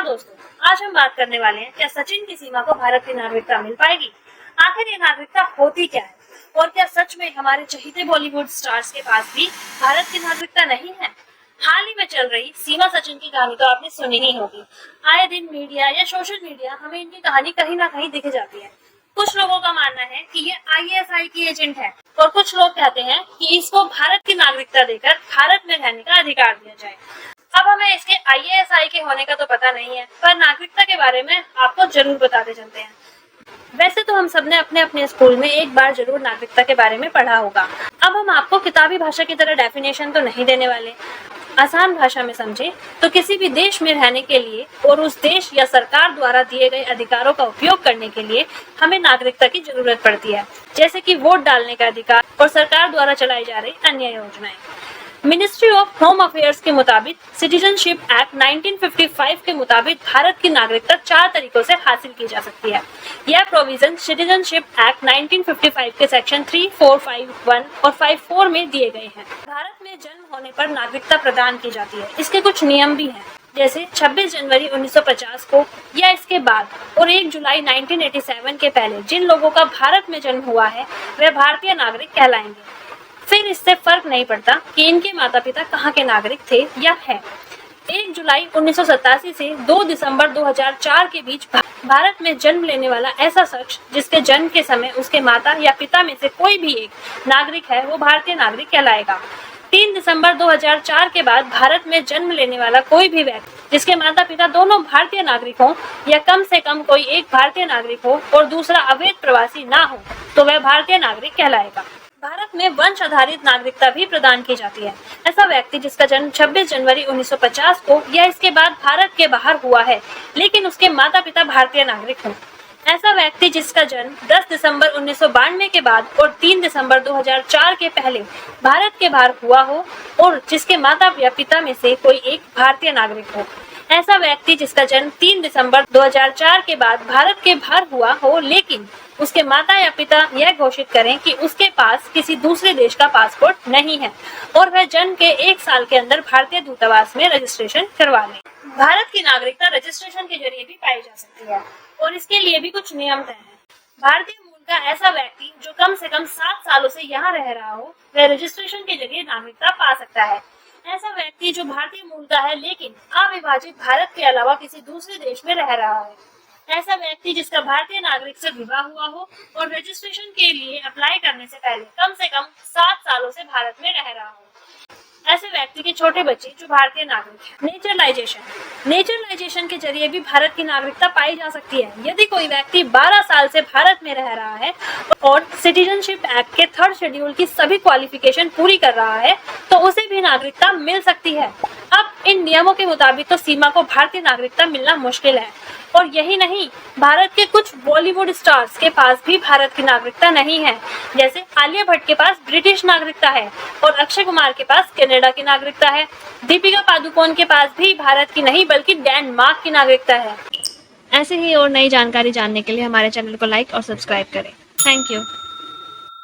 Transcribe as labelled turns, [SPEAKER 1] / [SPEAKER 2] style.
[SPEAKER 1] दोस्तों, आज हम बात करने वाले हैं क्या सचिन की सीमा को भारत की नागरिकता मिल पाएगी। आखिर ये नागरिकता होती क्या है और क्या सच में हमारे चहेते बॉलीवुड स्टार्स के पास भी भारत की नागरिकता नहीं है। हाल ही में चल रही सीमा सचिन की कहानी तो आपने सुनी ही होगी। आए दिन मीडिया या सोशल मीडिया हमें इनकी कहानी कहीं ना कहीं दिख जाती है। कुछ लोगों का मानना है कि ये ISI की एजेंट है और कुछ लोग कहते हैं कि इसको भारत की नागरिकता देकर भारत में रहने का अधिकार दिया जाए। अब हमें इसके ISI के होने का तो पता नहीं है, पर नागरिकता के बारे में आपको जरूर बताते चलते हैं। वैसे तो हम सबने अपने अपने स्कूल में एक बार जरूर नागरिकता के बारे में पढ़ा होगा। अब हम आपको किताबी भाषा की तरह डेफिनेशन तो नहीं देने वाले। आसान भाषा में समझे तो किसी भी देश में रहने के लिए और उस देश या सरकार द्वारा दिए गए अधिकारों का उपयोग करने के लिए हमें नागरिकता की जरूरत पड़ती है, जैसे कि वोट डालने का अधिकार और सरकार द्वारा चलाई जा रही अन्य योजनाएं। मिनिस्ट्री ऑफ होम अफेयर्स के मुताबिक सिटीजनशिप एक्ट 1955 के मुताबिक भारत की नागरिकता 4 तरीकों से हासिल की जा सकती है। यह प्रोविजन सिटीजनशिप एक्ट 1955 के सेक्शन 3, 4, 5(1) और 5(4) में दिए गए हैं। भारत में जन्म होने पर नागरिकता प्रदान की जाती है। इसके कुछ नियम भी हैं, जैसे 26 जनवरी 1950 को या इसके बाद और 1 जुलाई 1987 के पहले जिन लोगों का भारत में जन्म हुआ है वे भारतीय नागरिक कहलाएंगे। फिर इससे फर्क नहीं पड़ता कि इनके माता पिता कहाँ के नागरिक थे या है। 1 जुलाई 1987 से 2 दिसंबर 2004 के बीच भारत में जन्म लेने वाला ऐसा शख्स जिसके जन्म के समय उसके माता या पिता में से कोई भी एक नागरिक है, वो भारतीय नागरिक कहलाएगा। 3 दिसंबर 2004 के बाद भारत में जन्म लेने वाला कोई भी व्यक्ति जिसके माता पिता दोनों भारतीय नागरिक हों या कम से कम कोई एक भारतीय नागरिक हो और दूसरा अवैध प्रवासी ना हो, तो वह भारतीय नागरिक कहलाएगा। भारत में वंश आधारित नागरिकता भी प्रदान की जाती है। ऐसा व्यक्ति जिसका जन्म 26 जनवरी 1950 को या इसके बाद भारत के बाहर हुआ है, लेकिन उसके माता पिता भारतीय नागरिक हों। ऐसा व्यक्ति जिसका जन्म 10 दिसंबर 1992 के बाद और 3 दिसंबर 2004 के पहले भारत के बाहर हुआ हो और जिसके माता या पिता में से कोई एक भारतीय नागरिक हो। ऐसा व्यक्ति जिसका जन्म 3 दिसंबर 2004 के बाद भारत के बाहर हुआ हो, लेकिन उसके माता या पिता यह घोषित करें कि उसके पास किसी दूसरे देश का पासपोर्ट नहीं है और वह जन्म के 1 साल के अंदर भारतीय दूतावास में रजिस्ट्रेशन करवा ले। भारत की नागरिकता रजिस्ट्रेशन के जरिए भी पाई जा सकती है और इसके लिए भी कुछ नियम तय हैं। भारतीय मूल का ऐसा व्यक्ति जो कम से कम 7 सालों से यहाँ रह रहा हो, वह रजिस्ट्रेशन के जरिए नागरिकता पा सकता है। ऐसा व्यक्ति जो भारतीय मूल का है लेकिन अविभाजित भारत के अलावा किसी दूसरे देश में रह रहा है। ऐसा व्यक्ति जिसका भारतीय नागरिक से विवाह हुआ हो और रजिस्ट्रेशन के लिए अप्लाई करने से पहले कम से कम 7 सालों से भारत में रह रहा हो। ऐसे व्यक्ति के छोटे बच्चे जो भारतीय नागरिक है। नेचरलाइजेशन के जरिए भी भारत की नागरिकता पाई जा सकती है। यदि कोई व्यक्ति 12 साल से भारत में रह रहा है और सिटीजनशिप एक्ट के 3rd शेड्यूल की सभी क्वालिफिकेशन पूरी कर रहा है, तो उसे भी नागरिकता मिल सकती है। अब इन नियमों के मुताबिक तो सीमा को भारतीय नागरिकता मिलना मुश्किल है। और यही नहीं, भारत के कुछ बॉलीवुड स्टार्स के पास भी भारत की नागरिकता नहीं है। जैसे आलिया भट्ट के पास ब्रिटिश नागरिकता है और अक्षय कुमार के पास कनाडा की नागरिकता है। दीपिका पादुकोण के पास भी भारत की नहीं बल्कि डेनमार्क की नागरिकता है। ऐसे ही और नई जानकारी जानने के लिए हमारे चैनल को लाइक और सब्सक्राइब करें। Thank you.